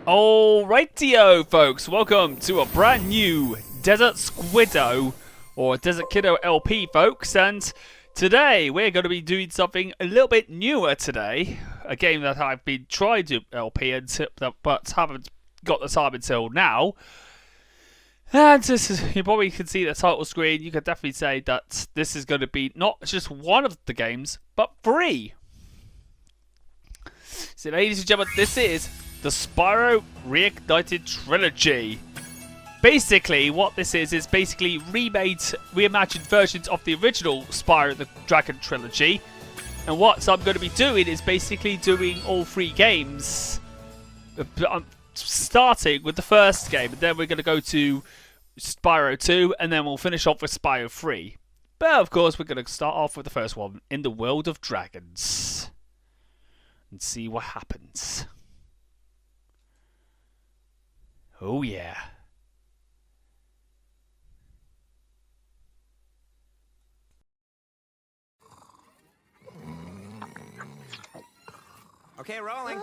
Alrightio, folks, welcome to a brand new Desert Squiddo, or Desert Kiddo LP, folks, and today we're going to be doing something a little bit newer today, a game that I've been trying to LP but haven't got the time until now. And this is, you probably can see the title screen. You could definitely say that this is going to be not just one of the games, but three. So, ladies and gentlemen, this is the Spyro Reignited Trilogy. Basically, what this is basically reimagined versions of the original Spyro the Dragon trilogy. And what I'm going to be doing is basically doing all three games. Starting with the first game, and then we're going to go to Spyro 2, and then we'll finish off with Spyro 3. But of course, we're going to start off with the first one, in the world of dragons. And see what happens. Oh yeah. Okay, rolling.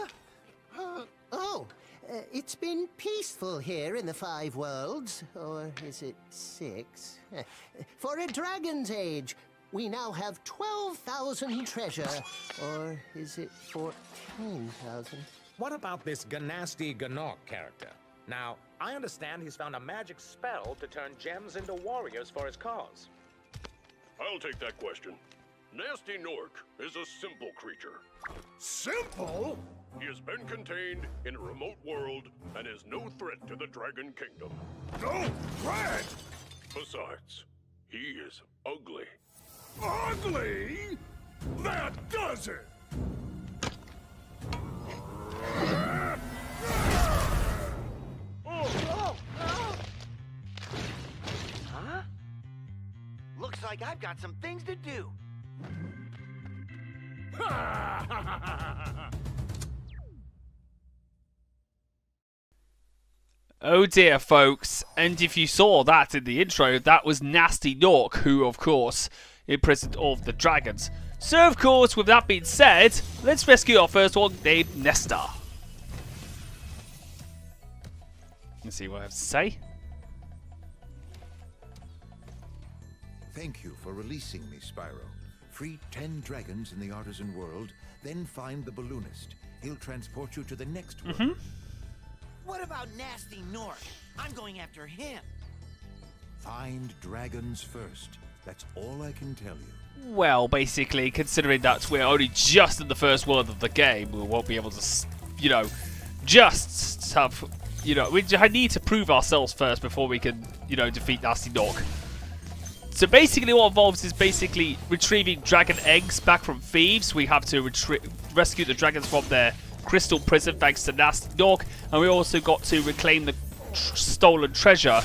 It's been peaceful here in the 5 worlds, or is it 6? For a dragon's age, we now have 12,000 treasure, or is it 14,000? What about this Gnasty Gnorc character? Now, I understand he's found a magic spell to turn gems into warriors for his cause. I'll take that question. Gnasty Gnorc is a simple creature. Simple? He has been contained in a remote world and is no threat to the Dragon Kingdom. No threat? Besides, he is ugly. Ugly? That does it! Huh? Looks like I've got some things to do. Oh dear, folks, and if you saw that in the intro, that was Gnasty Gnorc, who, of course, imprisoned all of the dragons. So, of course, with that being said, let's rescue our first one, named Nesta. Let's see what I have to say. Thank you for releasing me, Spyro. Free 10 dragons in the Artisan world, then find the balloonist. He'll transport you to the next world. What about Gnasty Gnorc? I'm going after him. Find dragons first. That's all I can tell you. Well, basically, considering that we're only just in the first world of the game, we won't be able to, you know, just have, you know, I need to prove ourselves first before we can, you know, defeat Gnasty Gnorc. So basically what involves is basically retrieving dragon eggs back from thieves. We have to rescue the dragons from their crystal prison thanks to Gnasty Gnorc, and we also got to reclaim the stolen treasure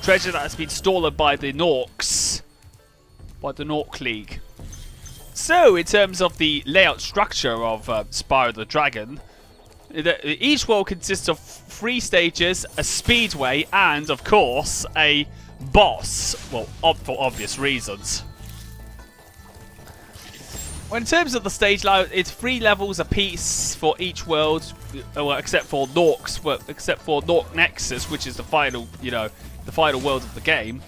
that has been stolen by the Gnorcs, by the Gnorc League. So in terms of the layout structure of Spyro the Dragon, each world consists of 3 stages, a speedway, and of course a boss, well, for obvious reasons. Well, in terms of the stage layout, it's 3 levels apiece for each world, well, except for Gnorc's, well, except for Gnorc Nexus, which is the final, you know, the final world of the game.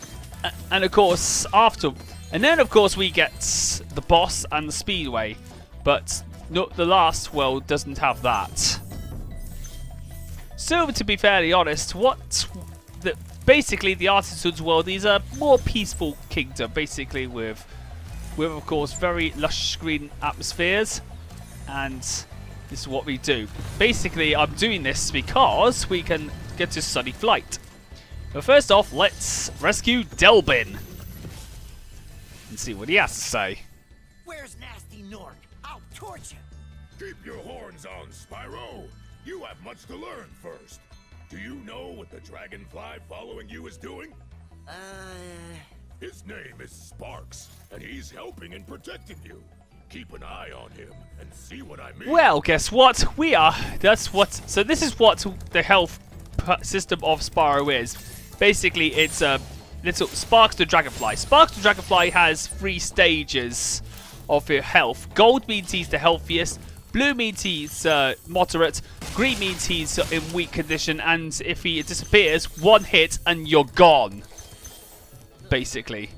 And of course, and then of course we get the boss and the speedway, but the last world doesn't have that. So, to be fairly honest, basically the Artisans world is a more peaceful kingdom, basically with of course very lush green atmospheres, and this is what we do. Basically, I'm doing this because we can get to Sunny Flight. But first off, let's rescue Delbin and see what he has to say. Where's Gnasty Gnorc? I'll torch him. Keep your horns on, Spyro. You have much to learn first. Do you know what the dragonfly following you is doing? His name is Sparks, and he's helping and protecting you. Keep an eye on him and see what I mean. Well, guess what? So this is what the health system of Spyro is. Basically, it's little Sparks the Dragonfly. Sparks the Dragonfly has 3 stages of your health. Gold means he's the healthiest. Blue means he's moderate. Green means he's in weak condition. And if he disappears, one hit and you're gone. Basically.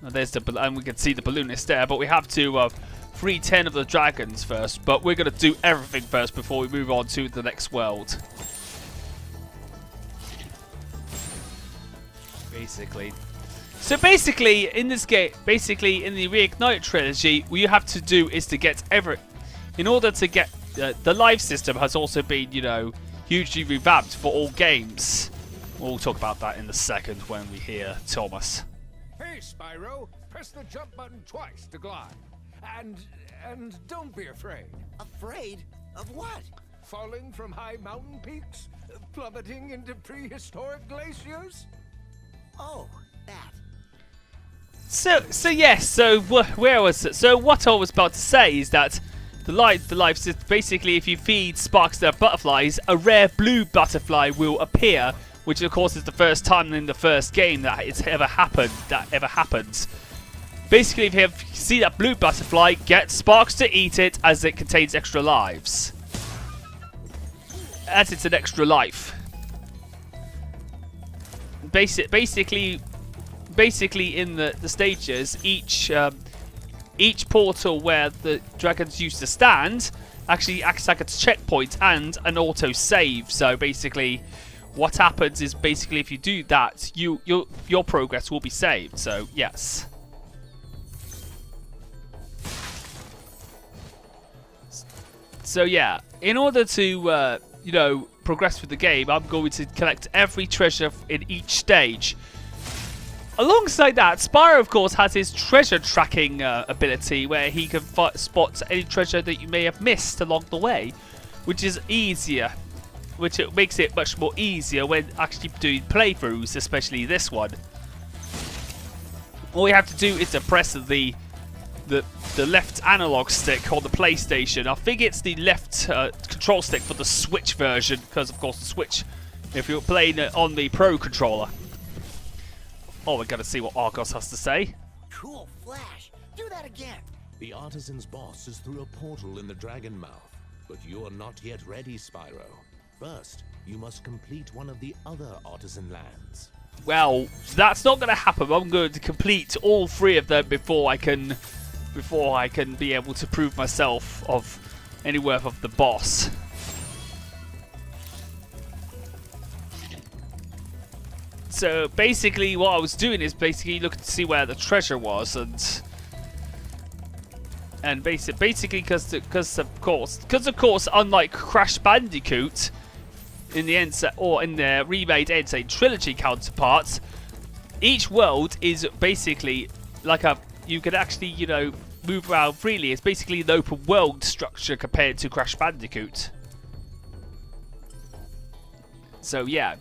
Now there's the and we can see the balloonist there. But we have to free 10 of the dragons first. But we're going to do everything first before we move on to the next world. Basically. So basically, in this game, basically in the Reignited Trilogy, what you have to do is to get in order to get the life system has also been, you know, hugely revamped for all games. We'll talk about that in a second when we hear Thomas. Hey, Spyro, press the jump button twice to glide. And don't be afraid. Afraid? Of what? Falling from high mountain peaks? Plummeting into prehistoric glaciers? Oh, that. So yes, so where was it? So what I was about to say is that the life system, basically if you feed sparks to butterflies, a rare blue butterfly will appear, which of course is the first time in the first game that it's ever happened, Basically, if you see that blue butterfly, get sparks to eat it as it contains extra lives. As it's an extra life. Basically in the stages, each portal where the dragons used to stand actually acts like a checkpoint and an auto save. So basically, what happens is basically if you do that, your progress will be saved. So yes. So yeah, in order to you know, progress with the game, I'm going to collect every treasure in each stage. Alongside that, Spyro, of course, has his treasure tracking ability where he can spot any treasure that you may have missed along the way, which is easier, which it makes it much more easier when actually doing playthroughs, especially this one. All you have to do is to press the left analog stick on the PlayStation. I think it's the left control stick for the Switch version, because of course the Switch, if you're playing it on the Pro controller. Oh, we're going to see what Argos has to say. Cool flash. Do that again. The Artisan's boss is through a portal in the Dragon Mouth, but you're not yet ready, Spyro. First, you must complete one of the other Artisan lands. Well, that's not going to happen. I'm going to complete all 3 of them before I can be able to prove myself of any worth of the boss. So basically what I was doing is basically looking to see where the treasure was, and basically because of course unlike Crash Bandicoot in the in the remade Insane Trilogy counterparts, each world is basically like you can actually, you know, move around freely. It's basically an open world structure compared to Crash Bandicoot. So yeah.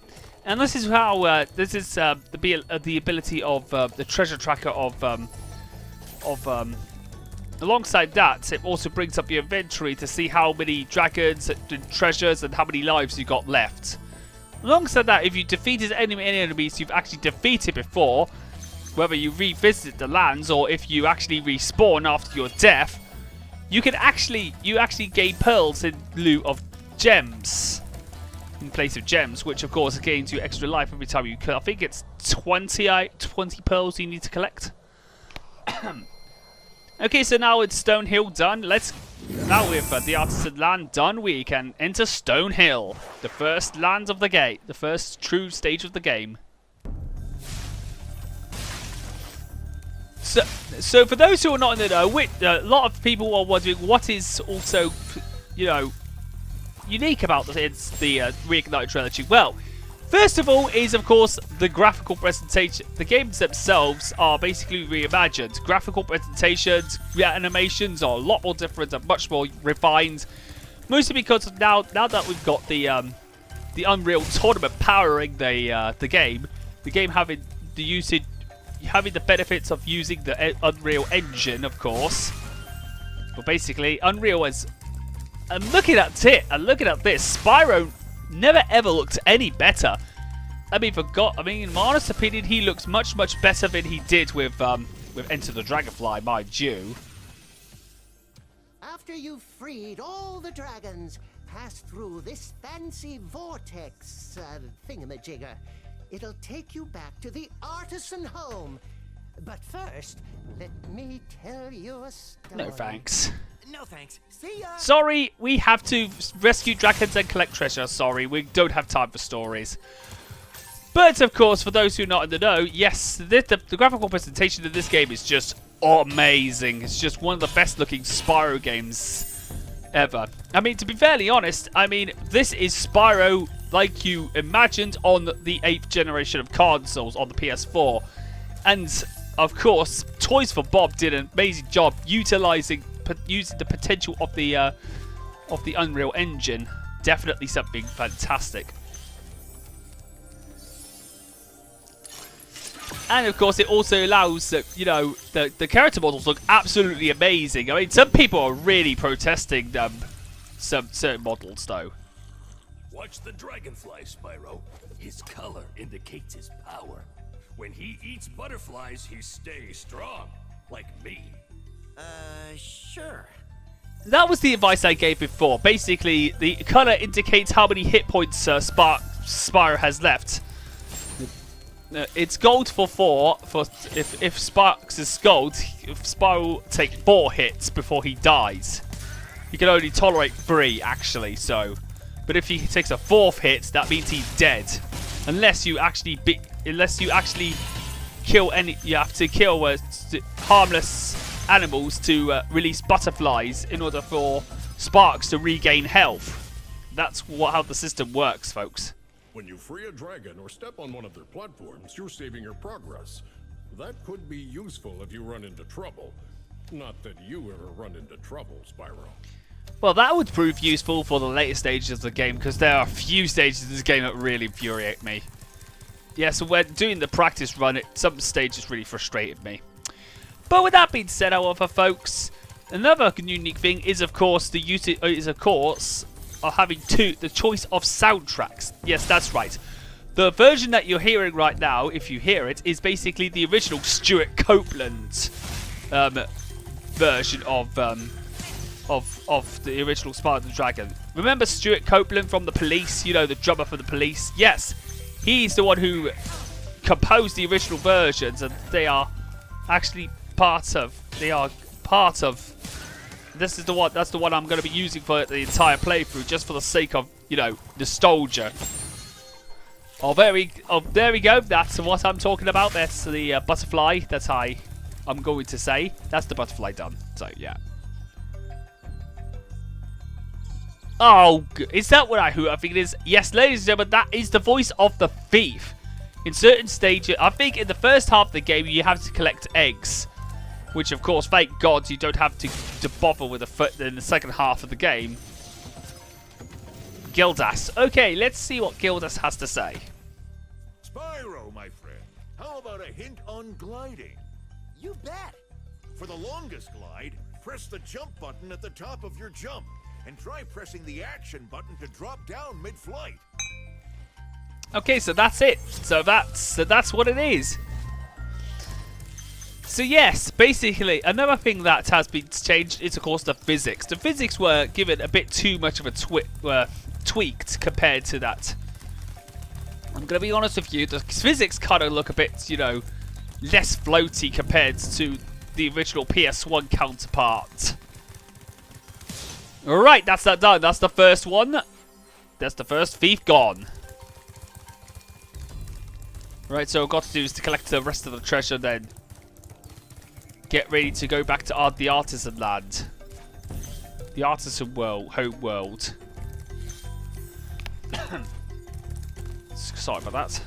And this is how this is the ability of the treasure tracker of alongside that, it also brings up your inventory to see how many dragons and treasures and how many lives you got left. Alongside that, if you defeated any enemies you've actually defeated before, whether you revisit the lands or if you actually respawn after your death, you actually gain pearls in lieu of gems. In place of gems, which of course gains you extra life every time you kill. I think it's 20 pearls you need to collect. Okay, so now it's Stonehill done. Now with the Artisan land done, we can enter Stonehill, the first land of the game, the first true stage of the game. So for those who are not in the know, a lot of people are wondering what is also, you know, unique about the Reignited Trilogy. Well, first of all is of course the graphical presentation. The games themselves are basically reimagined. Graphical presentations, animations are a lot more different and much more refined. Mostly because now that we've got the Unreal Tournament powering the game having the benefits of using the Unreal Engine, of course. But basically, Unreal is. And looking at it, and looking at this, Spyro never ever looked any better. I mean, in my honest opinion, he looks much better than he did with Enter the Dragonfly, mind you. after you've freed all the dragons, pass through this fancy vortex thingamajigger. It'll take you back to the Artisan home. But first, let me tell you a story. No thanks. No thanks. See ya. Sorry, we have to rescue dragons and collect treasure. Sorry, we don't have time for stories. But, of course, for those who are not in the know, yes, the graphical presentation of this game is just amazing. It's just one of the best-looking Spyro games ever. I mean, to be fairly honest, I mean, this is Spyro like you imagined on the 8th generation of consoles on the PS4. And, of course, Toys for Bob did an amazing job using the potential of the Unreal Engine. Definitely something fantastic. And of course, it also allows you know, the character models look absolutely amazing. I mean, some people are really protesting some certain models, though. Watch the dragonfly, Spyro. His color indicates his power. When he eats butterflies, he stays strong, like me. Sure. That was the advice I gave before. Basically, the color indicates how many hit points Spyro has left. It's gold for 4. If Sparks is gold, Spyro will take 4 hits before he dies. He can only tolerate 3, actually. So, but if he takes a 4th hit, that means he's dead. Unless you actually kill any, you have to kill harmless animals to release butterflies in order for Sparks to regain health. That's how the system works, folks. When you free a dragon or step on one of their platforms, you're saving your progress. That could be useful if you run into trouble. Not that you ever run into trouble, Spyro. Well, that would prove useful for the later stages of the game, because there are a few stages of this game that really infuriate me. Yeah, so when doing the practice run, some stages really frustrated me. But with that being said, however, folks, another unique thing is, of course, of having the choice of soundtracks. Yes, that's right. The version that you're hearing right now, if you hear it, is basically the original Stuart Copeland version of the original Spyro the Dragon. Remember Stuart Copeland from The Police? You know, the drummer for The Police? Yes, he's the one who composed the original versions, and they are actually part of. This is the one. That's the one I'm going to be using for the entire playthrough, just for the sake of, you know, nostalgia. Oh, there we go. That's what I'm talking about. That's the butterfly. That's how I'm going to say. That's the butterfly done. So yeah. Oh, is that what I think it is? Yes, ladies and gentlemen, that is the voice of the thief. In certain stages, I think in the first half of the game, you have to collect eggs. Which, of course, thank God, you don't have to bother with in the second half of the game. Gildas. Okay, let's see what Gildas has to say. Spyro, my friend, how about a hint on gliding? You bet. For the longest glide, press the jump button at the top of your jump, and try pressing the action button to drop down mid-flight. Okay, so that's it. So that's what it is. So yes, basically, another thing that has been changed is, of course, the physics. The physics were given a bit too much of a tweaked compared to that. I'm going to be honest with you, the physics kind of look a bit, you know, less floaty compared to the original PS1 counterpart. Alright, that's that done. That's the first one. That's the first thief gone. Right, so what I've got to do is to collect the rest of the treasure, then get ready to go back to the Artisan land. The Artisan world, homeworld. Sorry about that.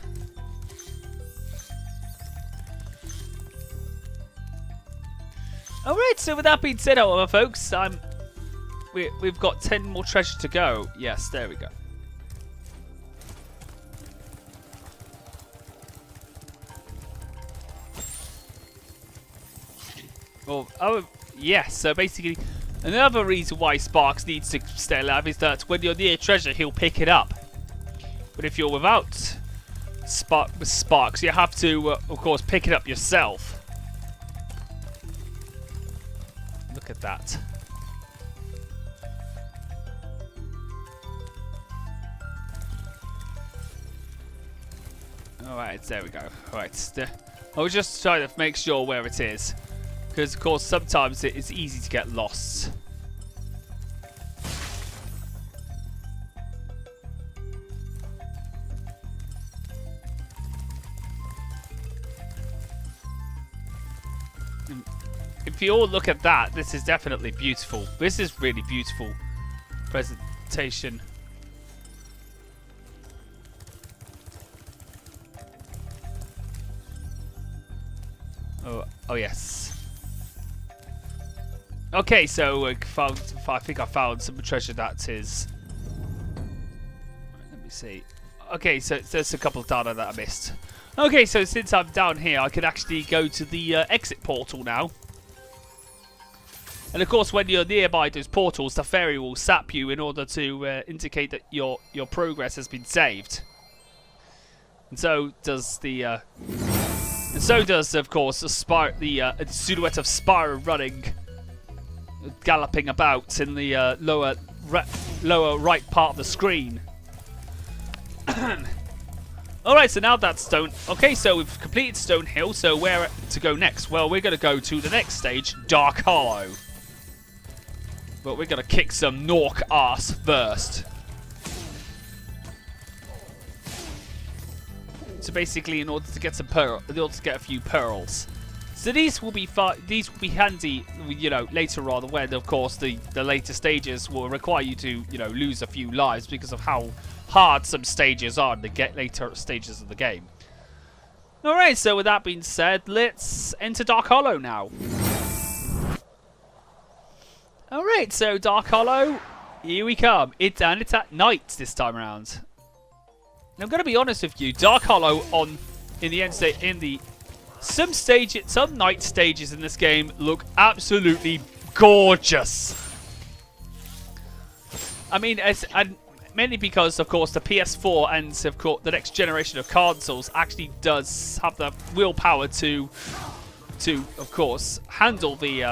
Alright, so with that being said, however, folks, we've got 10 more treasure to go. Yes, there we go. Oh, yes, so basically, another reason why Sparks needs to stay alive is that when you're near treasure, he'll pick it up. But if you're without Sparks, you have to, of course, pick it up yourself. Look at that. Alright, there we go. Alright. I was just trying to make sure where it is. Because, of course, sometimes it's easy to get lost. If you all look at that, this is definitely beautiful. This is really beautiful presentation. Oh yes. Okay, so I think I found some treasure that is. Let me see. Okay, so there's a couple of data that I missed. Okay, so since I'm down here, I can actually go to the exit portal now. And of course, when you're nearby those portals, the fairy will sap you in order to indicate that your progress has been saved. And so does the, of course, the silhouette of Spyro running, galloping about in the lower right part of the screen. Alright, so now that's Stone. Okay, so we've completed Stone Hill, so where to go next? Well, we're going to go to the next stage, Dark Hollow. But we're going to kick some Gnorc ass first. So basically, in order to get some in order to get a few pearls. So these will be handy, you know, later on when, of course, the later stages will require you to, you know, lose a few lives because of how hard some stages are in the later stages of the game. Alright, so with that being said, let's enter Dark Hollow now. Alright, so Dark Hollow, here we come. It's at night this time around. And I'm going to be honest with you, Dark Hollow some night stages in this game look absolutely gorgeous. I mean, mainly because, of course, the PS4 and, of course, the next generation of consoles actually does have the willpower to of course, handle the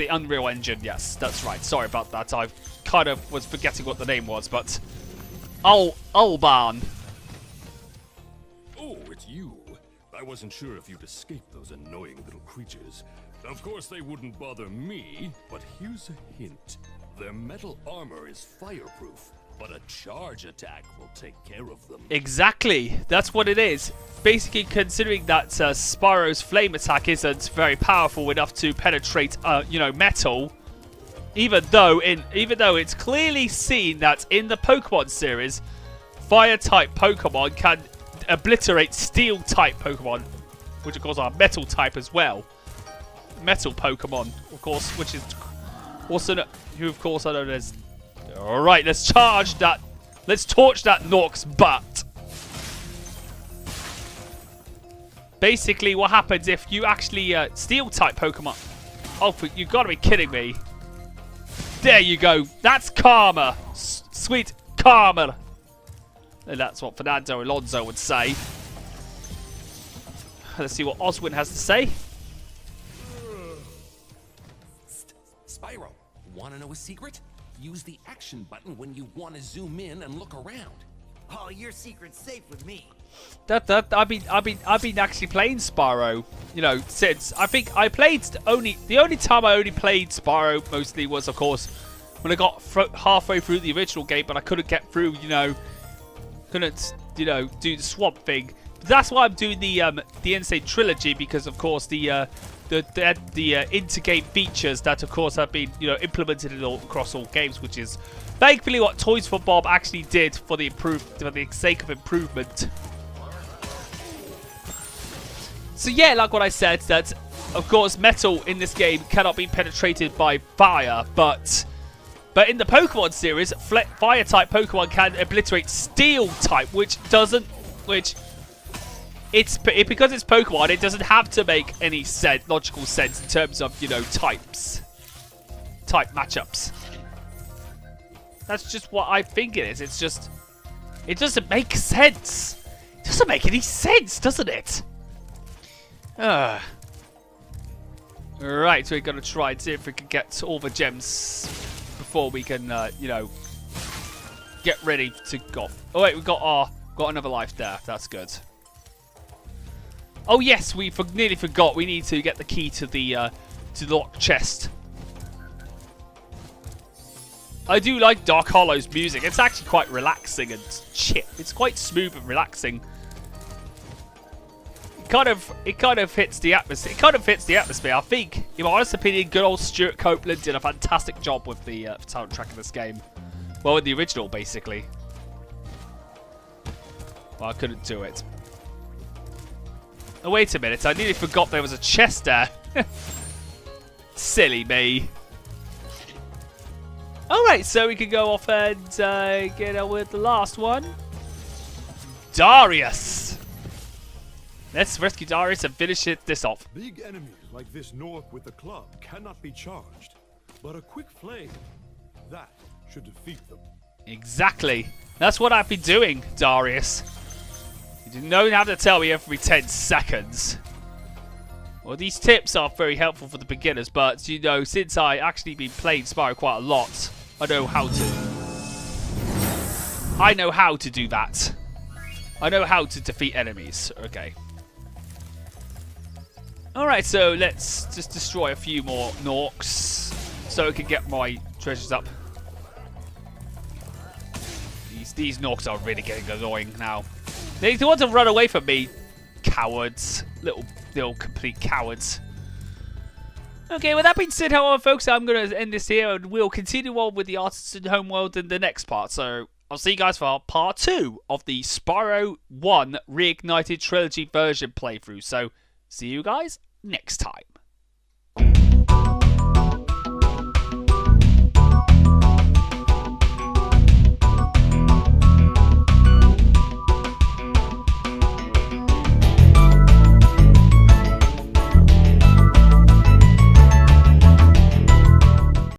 Unreal Engine. Yes, that's right. Sorry about that. I kind of was forgetting what the name was, but Ulban. Oh, it's you. I wasn't sure if you'd escaped those annoying little creatures. Of course, they wouldn't bother me, but here's a hint. Their metal armor is fireproof, but a charge attack will take care of them. Exactly. That's what it is. Basically, considering that Spyro's flame attack isn't very powerful enough to penetrate, you know, metal, even though it's clearly seen that in the Pokemon series, fire-type Pokemon can obliterate steel-type Pokemon, which of course are metal-type as well. Metal Pokemon, of course, which is also who of course are known as. All right, let's charge that. Let's torch that Gnorc's butt. Basically, what happens if you actually steel-type Pokemon? Oh, you've got to be kidding me! There you go. That's karma, sweet karma. And that's what Fernando Alonso would say. Let's see what Oswin has to say. Spyro, want to know a secret? Use the action button when you want to zoom in and look around. Oh, your secret's safe with me. I've been actually playing Spyro, you know, since I think I played the only time I only played Spyro mostly was, of course, when I got halfway through the original game, but I couldn't get through, you know, do the swamp thing. But that's why I'm doing the Insane Trilogy, because of course the intergame features that of course have been, you know, implemented across all games, which is thankfully what Toys for Bob actually did for the sake of improvement. So yeah, like what I said, that of course metal in this game cannot be penetrated by fire, but in the Pokemon series, fire-type Pokemon can obliterate steel-type, because it's Pokemon, it doesn't have to make any logical sense in terms of, you know, type matchups. That's just what I think it is. It's just, it doesn't make sense. It doesn't make any sense, doesn't it? Right, so we're gonna try and see if we can get all the gems before we can, you know, get ready to go. Oh wait, we've got another life there. That's good. Oh yes, we nearly forgot. We need to get the key to the locked chest. I do like Dark Hollow's music. It's actually quite relaxing and chill. It's quite smooth and relaxing. It kind of hits the atmosphere. It kind of fits the atmosphere. I think, in my honest opinion, good old Stuart Copeland did a fantastic job with the soundtrack of this game. Well, in the original, basically. Well, I couldn't do it. Oh, wait a minute. I nearly forgot there was a chest there. Silly me. Alright, so we can go off and get on with the last one. Darius! Let's rescue Darius and finish this off. Big enemies like this Gnorc with the club cannot be charged. But a quick flame, that should defeat them. Exactly. That's what I've been doing, Darius. You don't have to tell me every 10 seconds. Well, these tips are very helpful for the beginners, but, you know, since I actually been playing Spyro quite a lot, I know how to do that. I know how to defeat enemies. Okay. Alright, so let's just destroy a few more Gnorcs so I can get my treasures up. These Gnorcs are really getting annoying now. They want to run away from me. Cowards. Little complete cowards. Okay, with that being said, however, folks, I'm going to end this here, and we'll continue on with the Artisan homeworld in the next part. So, I'll see you guys for part 2 of the Spyro 1 Reignited Trilogy version playthrough. So, see you guys next time.